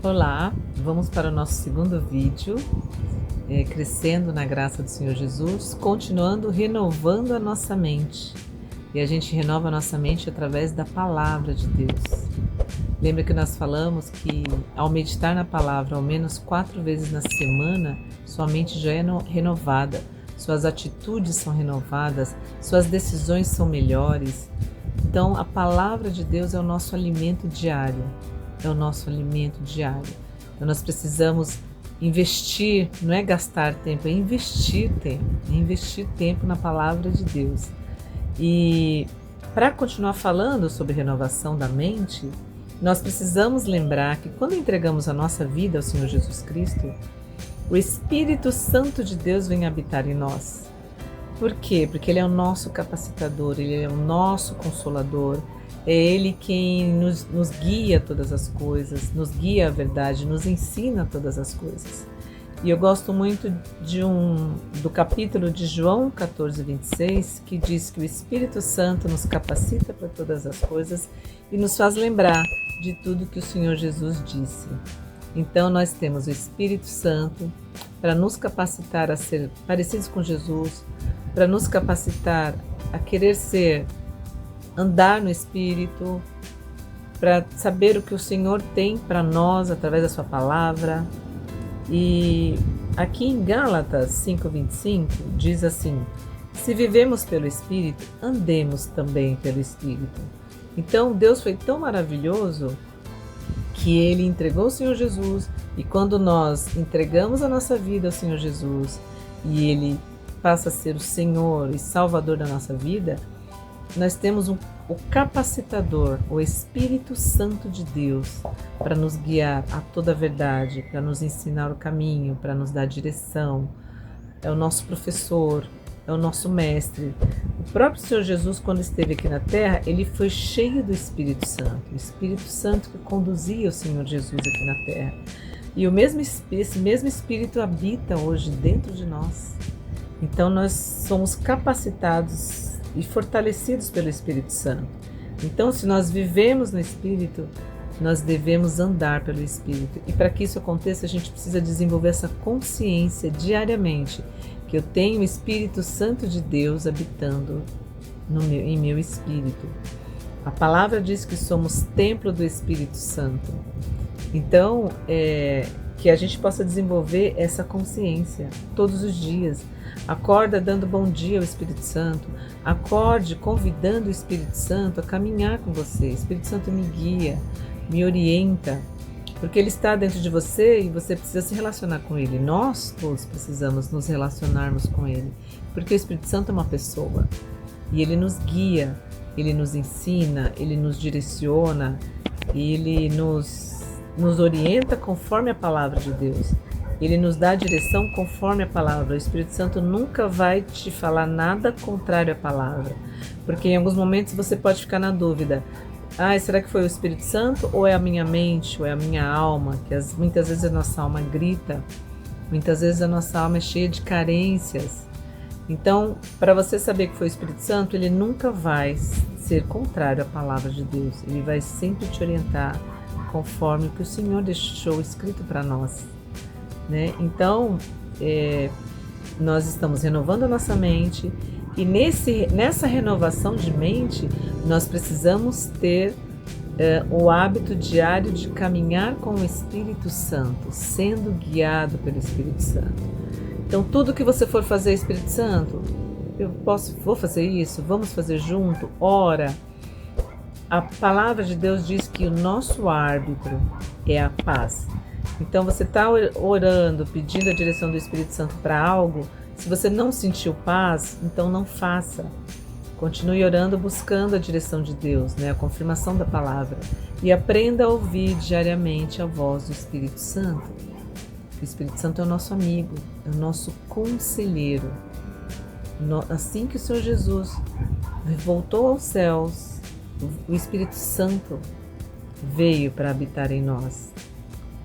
Olá, vamos para o nosso segundo vídeo, crescendo na graça do Senhor Jesus, continuando renovando a nossa mente. E a gente renova a nossa mente através da palavra de Deus. Lembra que nós falamos que ao meditar na palavra ao menos 4 vezes na semana, sua mente já é renovada, suas atitudes são renovadas, suas decisões são melhores. Então a palavra de Deus é o nosso alimento diário. É o nosso alimento diário. Então nós precisamos investir, não é gastar tempo, é investir tempo na palavra de Deus. E para continuar falando sobre renovação da mente, nós precisamos lembrar que quando entregamos a nossa vida ao Senhor Jesus Cristo, o Espírito Santo de Deus vem habitar em nós. Por quê? Porque Ele é o nosso capacitador, Ele é o nosso consolador, é Ele quem nos guia a todas as coisas, nos guia à verdade, nos ensina todas as coisas. E eu gosto muito do capítulo de João 14, 26, que diz que o Espírito Santo nos capacita para todas as coisas e nos faz lembrar de tudo que o Senhor Jesus disse. Então nós temos o Espírito Santo para nos capacitar a ser parecidos com Jesus, para nos capacitar a querer andar no Espírito, para saber o que o Senhor tem para nós através da sua palavra. E aqui em Gálatas 5:25 diz assim: se vivemos pelo Espírito, andemos também pelo Espírito. Então Deus foi tão maravilhoso que Ele entregou o Senhor Jesus, e quando nós entregamos a nossa vida ao Senhor Jesus e Ele passa a ser o Senhor e Salvador da nossa vida, nós temos o capacitador, o Espírito Santo de Deus, para nos guiar a toda a verdade, para nos ensinar o caminho, para nos dar direção. É o nosso professor, é o nosso mestre. O próprio Senhor Jesus, quando esteve aqui na terra, Ele foi cheio do Espírito Santo. O Espírito Santo que conduzia o Senhor Jesus aqui na terra. E esse mesmo Espírito habita hoje dentro de nós. Então nós somos capacitados e fortalecidos pelo Espírito Santo. Então, se nós vivemos no Espírito, nós devemos andar pelo Espírito. E para que isso aconteça, a gente precisa desenvolver essa consciência diariamente, que eu tenho o Espírito Santo de Deus habitando em meu espírito. A palavra diz que somos templo do Espírito Santo. Então, que a gente possa desenvolver essa consciência todos os dias. Acorda dando bom dia ao Espírito Santo. Acorde convidando o Espírito Santo a caminhar com você. O Espírito Santo me guia, me orienta, porque Ele está dentro de você e você precisa se relacionar com Ele. Nós todos precisamos nos relacionarmos com Ele, porque o Espírito Santo é uma pessoa e Ele nos guia, Ele nos ensina, Ele nos direciona, Ele nos orienta conforme a palavra de Deus. Ele nos dá a direção conforme a palavra. O Espírito Santo nunca vai te falar nada contrário à palavra, porque em alguns momentos você pode ficar na dúvida: será que foi o Espírito Santo ou é a minha mente, ou é a minha alma? Que muitas vezes a nossa alma grita, muitas vezes a nossa alma é cheia de carências. Então, para você saber que foi o Espírito Santo, ele nunca vai ser contrário à palavra de Deus. Ele vai sempre te orientar conforme o que o Senhor deixou escrito para nós, né? Então, nós estamos renovando a nossa mente, e nessa renovação de mente, nós precisamos ter o hábito diário de caminhar com o Espírito Santo, sendo guiado pelo Espírito Santo. Então, tudo que você for fazer, Espírito Santo, vou fazer isso, vamos fazer junto, ora. A palavra de Deus diz que o nosso árbitro é a paz. Então você está orando, pedindo a direção do Espírito Santo para algo, se você não sentiu paz, então não faça. Continue orando, buscando a direção de Deus, né? A confirmação da palavra. E aprenda a ouvir diariamente a voz do Espírito Santo. O Espírito Santo é o nosso amigo, é o nosso conselheiro. Assim que o Senhor Jesus voltou aos céus, o Espírito Santo veio para habitar em nós,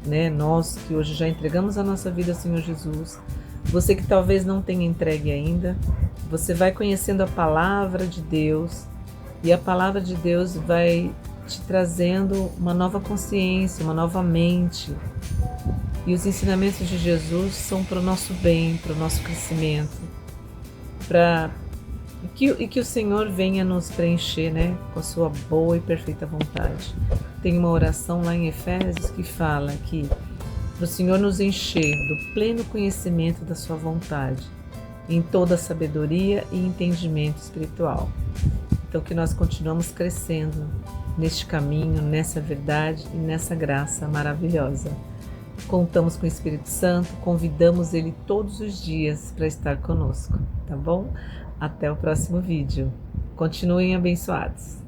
né? Nós que hoje já entregamos a nossa vida ao Senhor Jesus, você que talvez não tenha entregue ainda, você vai conhecendo a palavra de Deus, e a palavra de Deus vai te trazendo uma nova consciência, uma nova mente. E os ensinamentos de Jesus são para o nosso bem, para o nosso crescimento, e que o Senhor venha nos preencher, né, com a sua boa e perfeita vontade. Tem uma oração lá em Efésios que fala que para o Senhor nos encher do pleno conhecimento da sua vontade, em toda a sabedoria e entendimento espiritual. Então que nós continuamos crescendo neste caminho, nessa verdade e nessa graça maravilhosa. Contamos com o Espírito Santo, convidamos ele todos os dias para estar conosco, tá bom? Até o próximo vídeo. Continuem abençoados.